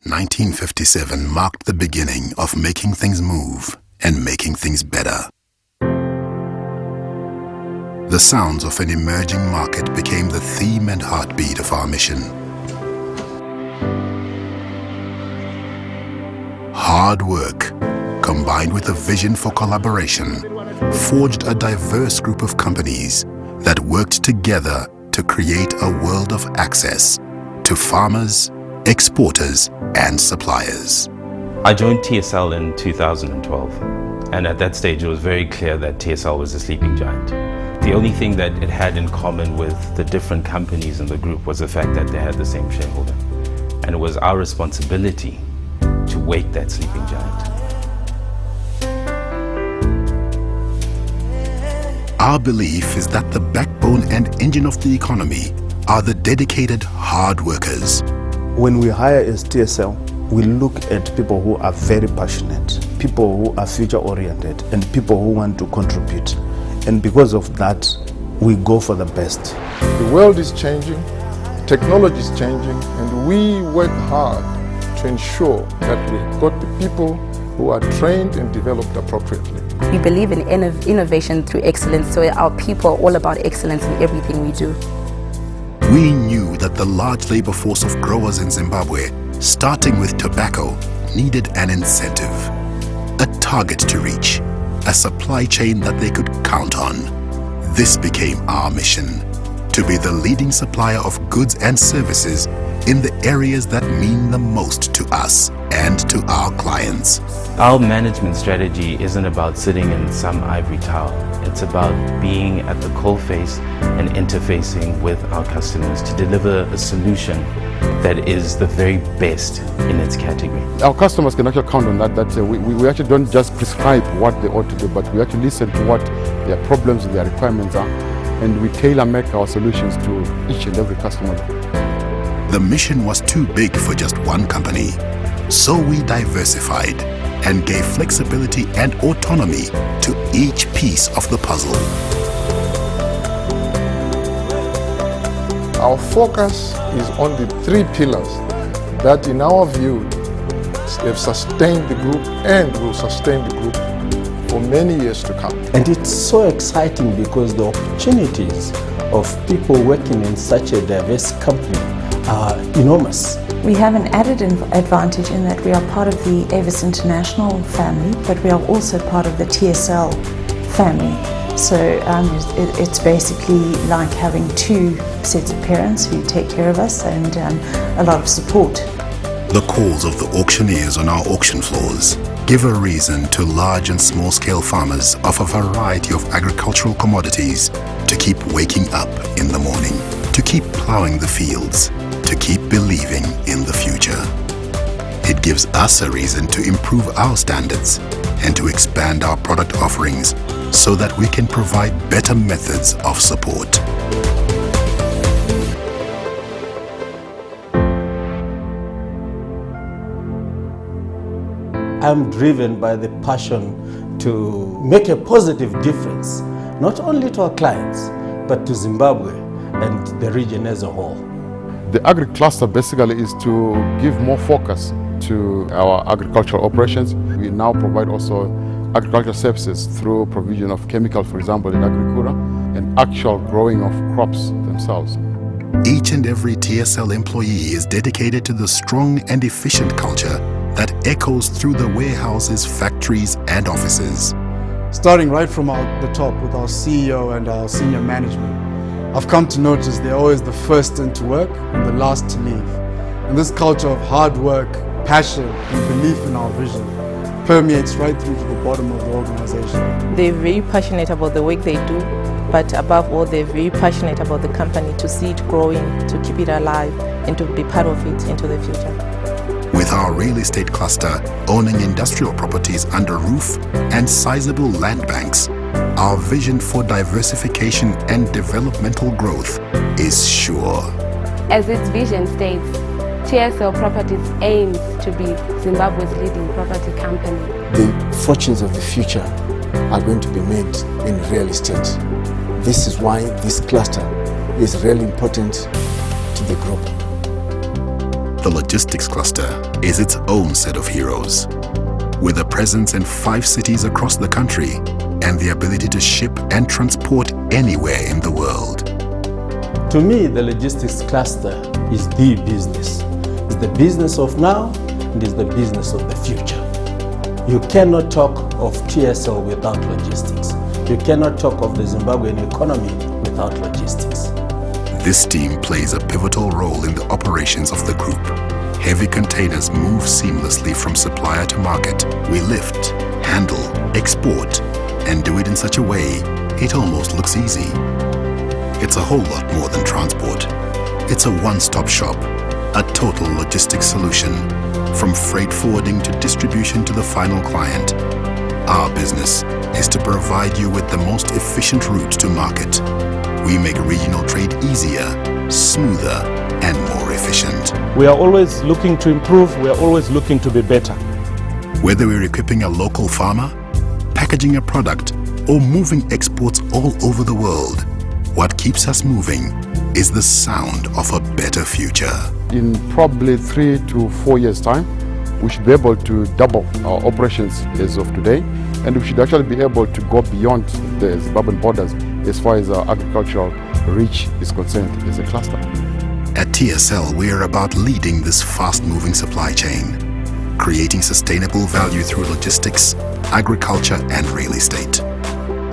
1957 marked the beginning of making things move and making things better. The sounds of an emerging market became the theme and heartbeat of our mission. Hard work, combined with a vision for collaboration, forged a diverse group of companies that worked together to create a world of access to farmers, exporters, and suppliers. I joined TSL in 2012, and at that stage it was very clear that TSL was a sleeping giant. The only thing that it had in common with the different companies in the group was the fact that they had the same shareholder. And it was our responsibility to wake that sleeping giant. Our belief is that the backbone and engine of the economy are the dedicated hard workers. When we hire as TSL, we look at people who are very passionate, people who are future-oriented, and people who want to contribute. And because of that, we go for the best. The world is changing, technology is changing, and we work hard to ensure that we've got the people who are trained and developed appropriately. We believe in innovation through excellence, so our people are all about excellence in everything we do. We knew that the large labor force of growers in Zimbabwe, starting with tobacco, needed an incentive, a target to reach, a supply chain that they could count on. This became our mission, to be the leading supplier of goods and services in the areas that mean the most to us and to our clients. Our management strategy isn't about sitting in some ivory tower. It's about being at the coalface and interfacing with our customers to deliver a solution that is the very best in its category. Our customers can actually count on that, we actually don't just prescribe what they ought to do, but we actually listen to what their problems and their requirements are, and we tailor-make our solutions to each and every customer. The mission was too big for just one company, so we diversified and gave flexibility and autonomy to each piece of the puzzle. Our focus is on the three pillars that, in our view, have sustained the group and will sustain the group for many years to come. And it's so exciting because the opportunities of people working in such a diverse company are enormous. We have an added advantage in that we are part of the Avis International family, but we are also part of the TSL family. So it's basically like having two sets of parents who take care of us and a lot of support. The calls of the auctioneers on our auction floors give a reason to large and small-scale farmers of a variety of agricultural commodities to keep waking up in the morning, to keep plowing the fields, to keep believing in the future. It gives us a reason to improve our standards and to expand our product offerings so that we can provide better methods of support. I'm driven by the passion to make a positive difference, not only to our clients, but to Zimbabwe and the region as a whole. The agri-cluster basically is to give more focus to our agricultural operations. We now provide also agricultural services through provision of chemicals, for example, in agriculture, and actual growing of crops themselves. Each and every TSL employee is dedicated to the strong and efficient culture that echoes through the warehouses, factories, and offices. Starting right from the top with our CEO and our senior management, I've come to notice they're always the first in to work and the last to leave. And this culture of hard work, passion, and belief in our vision permeates right through to the bottom of the organization. They're very passionate about the work they do, but above all, they're very passionate about the company, to see it growing, to keep it alive, and to be part of it into the future. With our real estate cluster owning industrial properties under roof and sizable land banks, our vision for diversification and developmental growth is sure. As its vision states, TSL Properties aims to be Zimbabwe's leading property company. The fortunes of the future are going to be made in real estate. This is why this cluster is really important to the group. The logistics cluster is its own set of heroes. With a presence in 5 cities across the country and the ability to ship and transport anywhere in the world. To me, the logistics cluster is the business. It's the business of now and it's the business of the future. You cannot talk of TSL without logistics. You cannot talk of the Zimbabwean economy without logistics. This team plays a pivotal role in the operations of the group. Heavy containers move seamlessly from supplier to market. We lift, handle, export, and do it in such a way it almost looks easy. It's a whole lot more than transport. It's a one-stop shop, a total logistics solution, from freight forwarding to distribution to the final client. Our business is to provide you with the most efficient route to market. We make regional trade easier, smoother, and more efficient. We are always looking to improve, we are always looking to be better. Whether we're equipping a local farmer, packaging a product, or moving exports all over the world, what keeps us moving is the sound of a better future. In probably 3 to 4 years' time, we should be able to double our operations as of today, and we should actually be able to go beyond the Zimbabwean borders as far as our agricultural reach is concerned as a cluster. At TSL, we are about leading this fast-moving supply chain, creating sustainable value through logistics, agriculture, and real estate.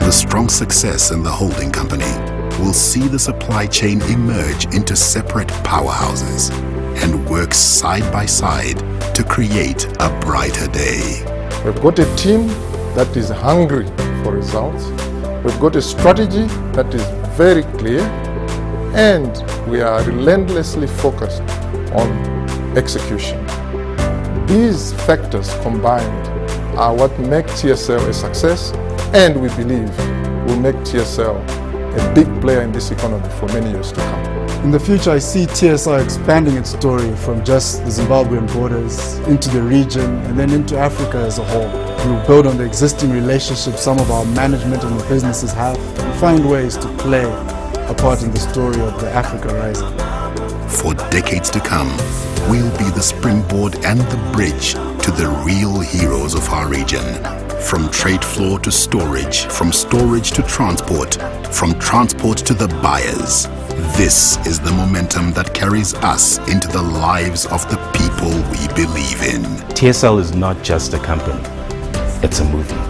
The strong success in the holding company will see the supply chain emerge into separate powerhouses and work side by side to create a brighter day. We've got a team that is hungry for results. We've got a strategy that is very clear, and we are relentlessly focused on execution. These factors combined are what make TSL a success, and we believe will make TSL a big player in this economy for many years to come. In the future, I see TSL expanding its story from just the Zimbabwean borders into the region and then into Africa as a whole. We'll build on the existing relationships some of our management and the businesses have and find ways to play a part in the story of the Africa Rising. For decades to come, we'll be the springboard and the bridge to the real heroes of our region. From trade floor to storage, from storage to transport, from transport to the buyers. This is the momentum that carries us into the lives of the people we believe in. TSL is not just a company, it's a movement.